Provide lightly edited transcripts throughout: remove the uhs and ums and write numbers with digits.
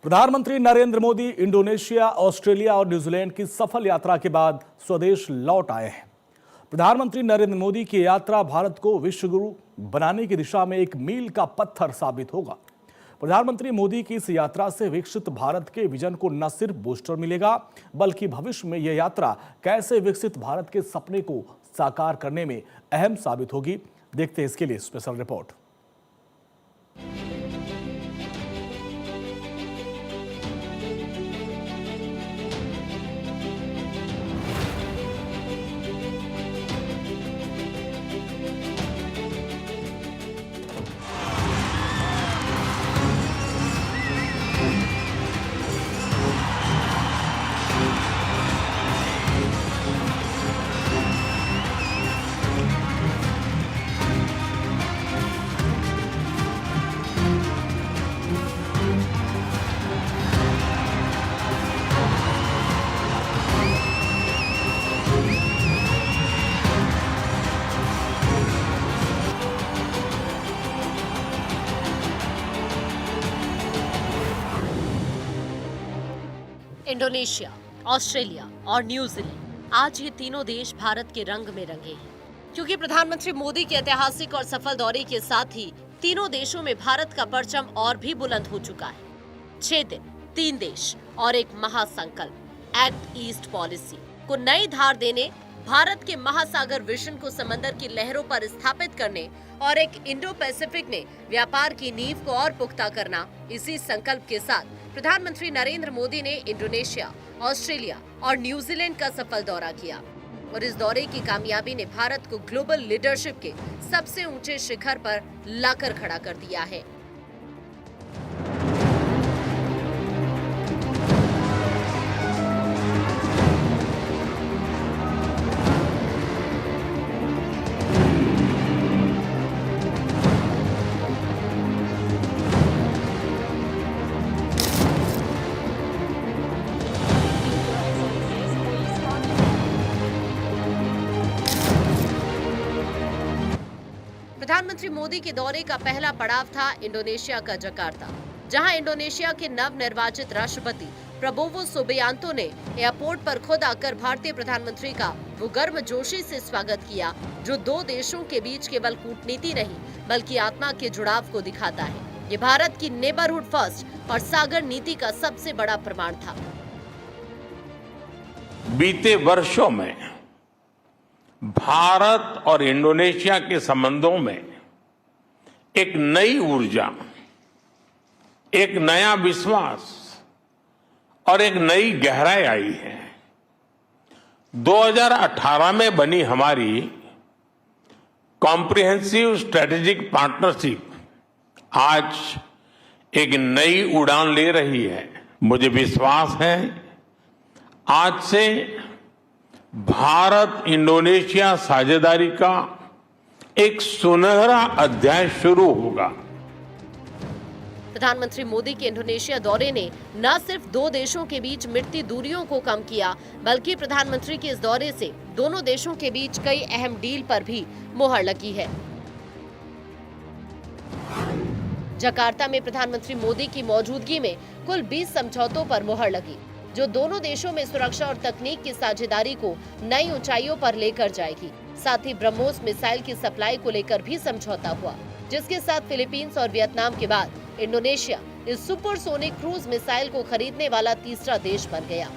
प्रधानमंत्री Narendra Modi Indonesia, Australia और New Zealand की सफल यात्रा के बाद स्वदेश लौट आए हैं। प्रधानमंत्री नरेंद्र मोदी की यात्रा भारत को विश्व गुरु बनाने की दिशा में एक मील का पत्थर साबित होगा। प्रधानमंत्री मोदी की इस यात्रा से विकसित भारत के विजन को न सिर्फ बूस्टर मिलेगा, बल्कि भविष्य में यह यात्रा कैसे विकसित भारत के सपने को साकार करने में अहम साबित होगी। देखते हैं इसके लिए स्पेशल रिपोर्ट। इंडोनेशिया, ऑस्ट्रेलिया और न्यूजीलैंड, आज ये तीनों देश भारत के रंग में रंगे हैं, क्योंकि प्रधानमंत्री मोदी के ऐतिहासिक और सफल दौरे के साथ ही तीनों देशों में भारत का परचम और भी बुलंद हो चुका है। 6 दिन, 3 देश और एक महासंकल्प, एक्ट ईस्ट पॉलिसी को नई धार देने, भारत के महासागर विजन को समंदर की लहरों पर स्थापित करने और एक इंडो पैसिफिक में व्यापार की नींव को और पुख्ता करना। इसी संकल्प के साथ प्रधानमंत्री नरेंद्र मोदी ने इंडोनेशिया, ऑस्ट्रेलिया और न्यूजीलैंड का सफल दौरा किया और इस दौरे की कामयाबी ने भारत को ग्लोबल लीडरशिप के सबसे ऊंचे शिखर पर लाकर खड़ा कर दिया है। प्रधानमंत्री मोदी के दौरे का पहला पड़ाव था इंडोनेशिया का जकार्ता, जहां इंडोनेशिया के नव निर्वाचित राष्ट्रपति प्रबोवो सुबियांतो ने एयरपोर्ट पर खुद आकर भारतीय प्रधानमंत्री का वो गर्मजोशी से स्वागत किया, जो दो देशों के बीच केवल कूटनीति नहीं बल्कि आत्मा के जुड़ाव को दिखाता है। ये भारत की नेबरहुड फर्स्ट और सागर नीति का सबसे बड़ा प्रमाण था। बीते वर्षों में भारत और इंडोनेशिया के संबंधों में एक नई ऊर्जा, एक नया विश्वास और एक नई गहराई आई है। 2018 में बनी हमारी कॉम्प्रिहेंसिव स्ट्रेटेजिक पार्टनरशिप आज एक नई उड़ान ले रही है। मुझे विश्वास है आज से भारत इंडोनेशिया साझेदारी का एक सुनहरा अध्याय शुरू होगा। प्रधानमंत्री मोदी के इंडोनेशिया दौरे ने न सिर्फ दो देशों के बीच मिटती दूरियों को कम किया, बल्कि प्रधानमंत्री के इस दौरे से दोनों देशों के बीच कई अहम डील पर भी मुहर लगी है। जकार्ता में प्रधानमंत्री मोदी की मौजूदगी में कुल 20 समझौतों पर मुहर लगी, जो दोनों देशों में सुरक्षा और तकनीक की साझेदारी को नई ऊंचाइयों पर लेकर जाएगी। साथ ही ब्रह्मोस मिसाइल की सप्लाई को लेकर भी समझौता हुआ, जिसके साथ फिलीपींस और वियतनाम के बाद इंडोनेशिया इस सुपरसोनिक क्रूज मिसाइल को खरीदने वाला तीसरा देश बन गया।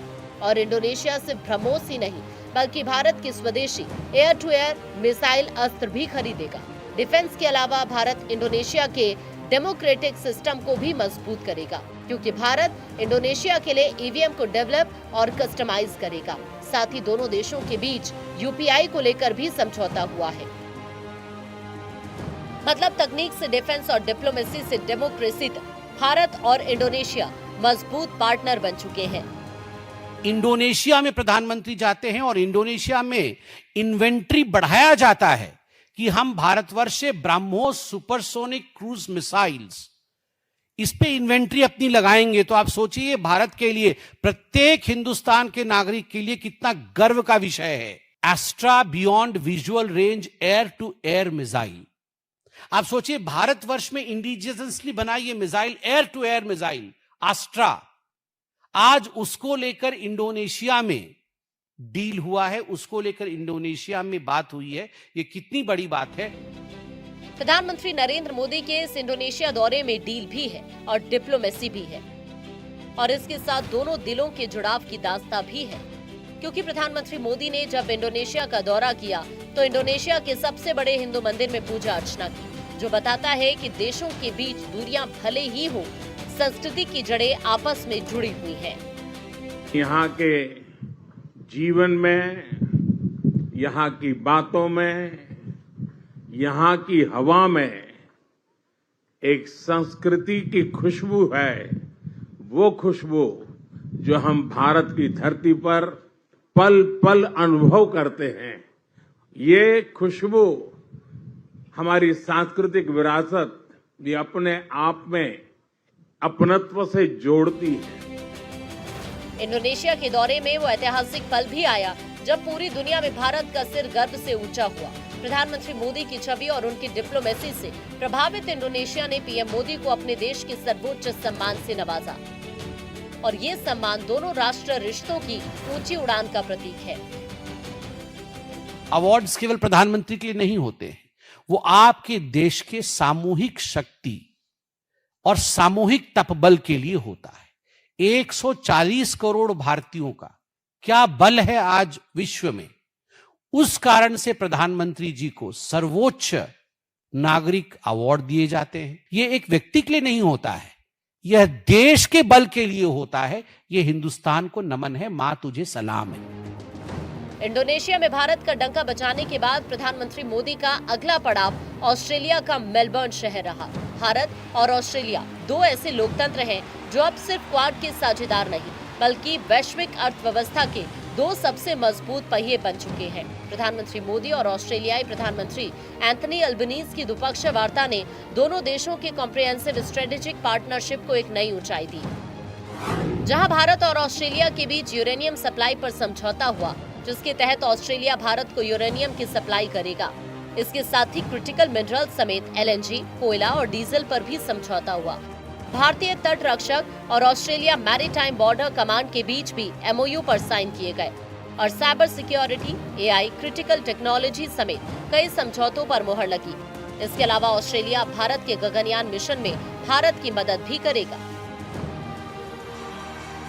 और इंडोनेशिया सिर्फ ब्रह्मोस ही नहीं बल्कि भारत की स्वदेशी एयर टू एयर मिसाइल अस्त्र भी खरीदेगा। डिफेंस के अलावा भारत इंडोनेशिया के डेमोक्रेटिक सिस्टम को भी मजबूत करेगा, क्योंकि भारत इंडोनेशिया के लिए ईवीएम को डेवलप और कस्टमाइज करेगा। साथ ही दोनों देशों के बीच यूपीआई को लेकर भी समझौता हुआ है। मतलब तकनीक से डिफेंस और डिप्लोमेसी से डेमोक्रेसी तक भारत और इंडोनेशिया मजबूत पार्टनर बन चुके हैं। इंडोनेशिया में प्रधानमंत्री जाते हैं और इंडोनेशिया में इन्वेंट्री बढ़ाया जाता है कि हम भारतवर्ष से ब्रह्मोस सुपरसोनिक क्रूज मिसाइल्स इस पे इन्वेंट्री अपनी लगाएंगे। तो आप सोचिए भारत के लिए, प्रत्येक हिंदुस्तान के नागरिक के लिए कितना गर्व का विषय है। Astra beyond visual range air to air missile. आप सोचिए भारतवर्ष में इंडिजिनसली बनाई ये missile, air to air missile Astra, आज उसको लेकर इंडोनेशिया में डील हुआ है, उसको लेकर इंडोनेशिया में बात हुई है। ये कितनी बड़ी बात है। प्रधानमंत्री नरेंद्र मोदी के इस इंडोनेशिया दौरे में डील भी है और डिप्लोमेसी भी है, और इसके साथ दोनों दिलों के जुड़ाव की दास्तां भी है, क्योंकि प्रधानमंत्री मोदी ने जब इंडोनेशिया का दौरा किया तो इंडोनेशिया के सबसे बड़े हिंदू मंदिर में पूजा अर्चना की, जो बताता है कि देशों के बीच दूरियां भले ही हो, संस्कृति की जड़ें आपस में जुड़ी हुई हैं। यहाँ के जीवन में, यहाँ की बातों में, यहाँ की हवा में एक संस्कृति की खुशबू है, वो खुशबू जो हम भारत की धरती पर पल पल अनुभव करते हैं। ये खुशबू हमारी सांस्कृतिक विरासत भी अपने आप में अपनत्व से जोड़ती है। इंडोनेशिया के दौरे में वो ऐतिहासिक पल भी आया जब पूरी दुनिया में भारत का सिर गर्व से ऊंचा हुआ। प्रधानमंत्री मोदी की छवि और उनकी डिप्लोमेसी से प्रभावित इंडोनेशिया ने पीएम मोदी को अपने देश के सर्वोच्च सम्मान से नवाजा, और ये सम्मान दोनों राष्ट्र रिश्तों की ऊंची उड़ान का प्रतीक है। अवार्ड्स केवल प्रधानमंत्री के लिए नहीं होते हैं, वो आपके देश के सामूहिक शक्ति और सामूहिक तपबल के लिए होता है। 140 करोड़ भारतीयों का क्या बल है आज विश्व में, उस कारण से प्रधानमंत्री जी को सर्वोच्च नागरिक अवार्ड दिए जाते हैं। ये एक व्यक्ति के लिए नहीं होता है, यह देश के बल के लिए होता है। यह हिंदुस्तान को नमन है, मां तुझे सलाम है। इंडोनेशिया में भारत का डंका बजाने के बाद प्रधानमंत्री मोदी का अगला पड़ाव ऑस्ट्रेलिया का मेलबर्न शहर रहा। भारत और ऑस्ट्रेलिया दो ऐसे लोकतंत्र हैं जो अब सिर्फ क्वाड के साझेदार नहीं, बल्कि वैश्विक अर्थव्यवस्था के दो सबसे मजबूत पहिए बन चुके हैं। प्रधानमंत्री मोदी और ऑस्ट्रेलियाई प्रधानमंत्री एंथनी अल्बनीज की द्विपक्षीय वार्ता ने दोनों देशों के कॉम्प्रिहेंसिव स्ट्रेटेजिक पार्टनरशिप को एक नई ऊंचाई दी। जहां भारत और ऑस्ट्रेलिया के बीच यूरेनियम सप्लाई पर समझौता हुआ, जिसके तहत ऑस्ट्रेलिया भारत को यूरेनियम की सप्लाई करेगा। इसके साथ ही क्रिटिकल मिनरल समेत LNG, कोयला और डीजल पर भी समझौता हुआ। भारतीय तट रक्षक और ऑस्ट्रेलिया मैरीटाइम बॉर्डर कमांड के बीच भी MOU पर साइन किए गए, और cyber security, AI, critical technology समेत कई समझौतों पर मुहर लगी। इसके अलावा ऑस्ट्रेलिया भारत के गगनयान मिशन में भारत की मदद भी करेगा।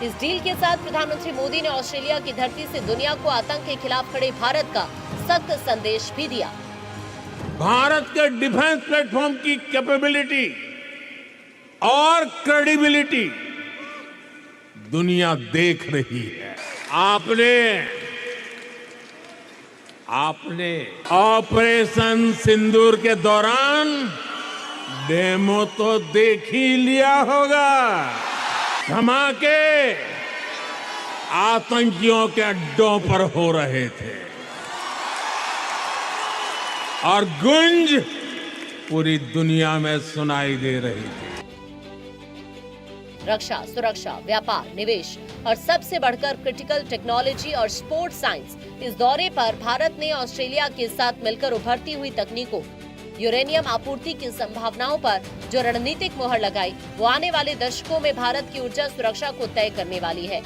इस डील के साथ प्रधानमंत्री मोदी ने ऑस्ट्रेलिया की धरती से दुनिया को आतंक के खिलाफ खड़े भारत का सख्त संदेश भी दिया। भारत के डिफेंस प्लेटफॉर्म की कैपेबिलिटी और क्रेडिबिलिटी दुनिया देख रही है। आपने ऑपरेशन सिंदूर के दौरान डेमो तो देख ही लिया होगा। धमाके आतंकियों के अड्डों पर हो रहे थे और गूंज पूरी दुनिया में सुनाई दे रही थी। रक्षा, सुरक्षा, व्यापार, निवेश और सबसे बढ़कर क्रिटिकल टेक्नोलॉजी और स्पोर्ट्स साइंस। इस दौरे पर भारत ने ऑस्ट्रेलिया के साथ मिलकर उभरती हुई तकनीकों, यूरेनियम आपूर्ति की संभावनाओं पर जो रणनीतिक मोहर लगाई, वो आने वाले दशकों में भारत की ऊर्जा सुरक्षा को तय करने वाली है।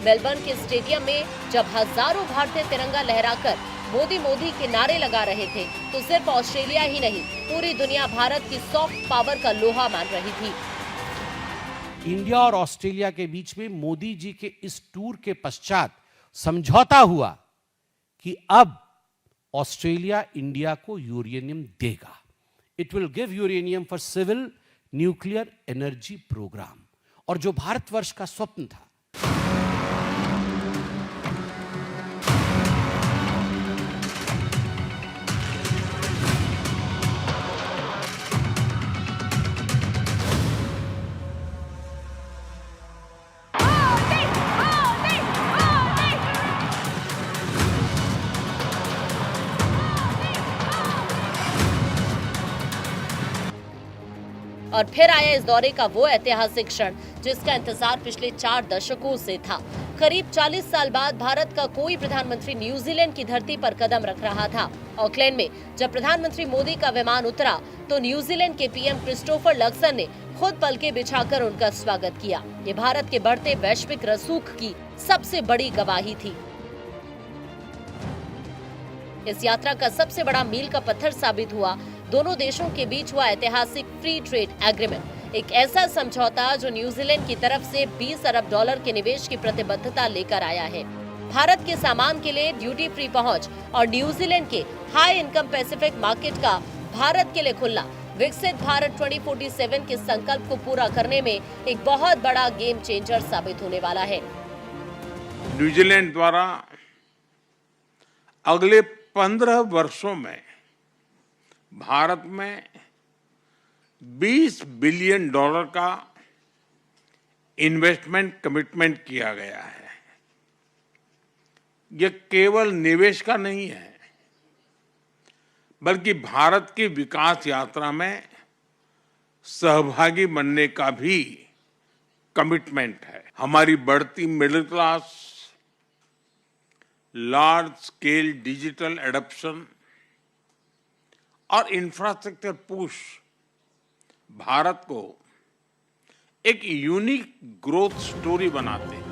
मेलबर्न के स्टेडियम में जब हजारों भारतीय तिरंगा लहराकर मोदी मोदी के नारे लगा रहे थे, तो सिर्फ ऑस्ट्रेलिया ही नहीं, पूरी दुनिया भारत की सॉफ्ट पावर का लोहा मान रही थी। इंडिया और ऑस्ट्रेलिया के बीच में मोदी जी के इस टूर के पश्चात समझौता हुआ कि अब ऑस्ट्रेलिया इंडिया को यूरेनियम देगा। It will give uranium for civil nuclear energy programme, और जो भारतवर्ष का स्वप्न था। और फिर आया इस दौरे का वो ऐतिहासिक क्षण जिसका इंतजार पिछले 4 दशकों से था। करीब 40 साल बाद भारत का कोई प्रधानमंत्री न्यूजीलैंड की धरती पर कदम रख रहा था। ऑकलैंड में जब प्रधानमंत्री मोदी का विमान उतरा तो न्यूजीलैंड के PM क्रिस्टोफर लक्सन ने खुद पलके बिछाकर उनका स्वागत किया। ये भारत के बढ़ते वैश्विक रसूख की सबसे बड़ी गवाही थी। इस यात्रा का सबसे बड़ा मील का पत्थर साबित हुआ दोनों देशों के बीच हुआ ऐतिहासिक फ्री ट्रेड एग्रीमेंट, एक ऐसा समझौता जो न्यूजीलैंड की तरफ से 20 अरब डॉलर के निवेश की प्रतिबद्धता लेकर आया है। भारत के सामान के लिए ड्यूटी फ्री पहुंच और न्यूजीलैंड के हाई इनकम पैसिफिक मार्केट का भारत के लिए खुलना विकसित भारत 2047 के संकल्प को पूरा करने में एक बहुत बड़ा गेम चेंजर साबित होने वाला है। न्यूजीलैंड द्वारा अगले 15 वर्षों में भारत में $20 बिलियन का इन्वेस्टमेंट कमिटमेंट किया गया है। यह केवल निवेश का नहीं है, बल्कि भारत की विकास यात्रा में सहभागी बनने का भी कमिटमेंट है। हमारी बढ़ती middle class, large scale digital adoption और इंफ्रास्ट्रक्चर पुश भारत को एक यूनिक ग्रोथ स्टोरी बनाते हैं।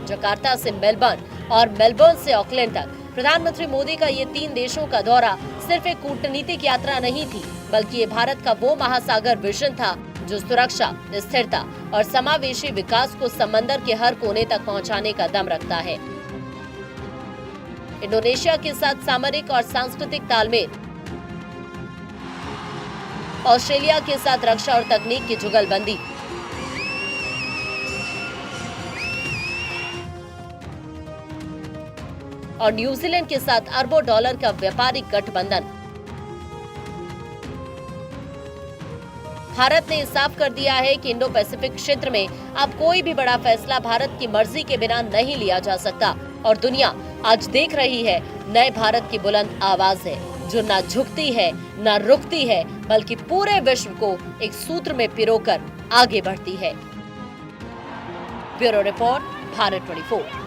जकार्ता से मेलबर्न और मेलबर्न से ऑकलैंड तक प्रधानमंत्री मोदी का ये 3 देशों का दौरा सिर्फ एक कूटनीतिक यात्रा नहीं थी, बल्कि ये भारत का वो महासागर विजन था जो सुरक्षा, स्थिरता और समावेशी विकास को समंदर के हर कोने तक पहुंचाने का दम रखता है। इंडोनेशिया के साथ सामरिक और सांस्कृतिक तालमेल, ऑस्ट्रेलिया के साथ रक्षा और तकनीक की जुगलबंदी, और न्यूजीलैंड के साथ अरबों डॉलर का व्यापारिक गठबंधन। भारत ने साफ कर दिया है कि इंडो पैसिफिक क्षेत्र में अब कोई भी बड़ा फैसला भारत की मर्जी के बिना नहीं लिया जा सकता, और दुनिया आज देख रही है नए भारत की बुलंद आवाज है जो न झुकती है न रुकती है, बल्कि पूरे विश्व को एक सूत्र में पिरोकर आगे बढ़ती है। Bureau report, Bharat 24।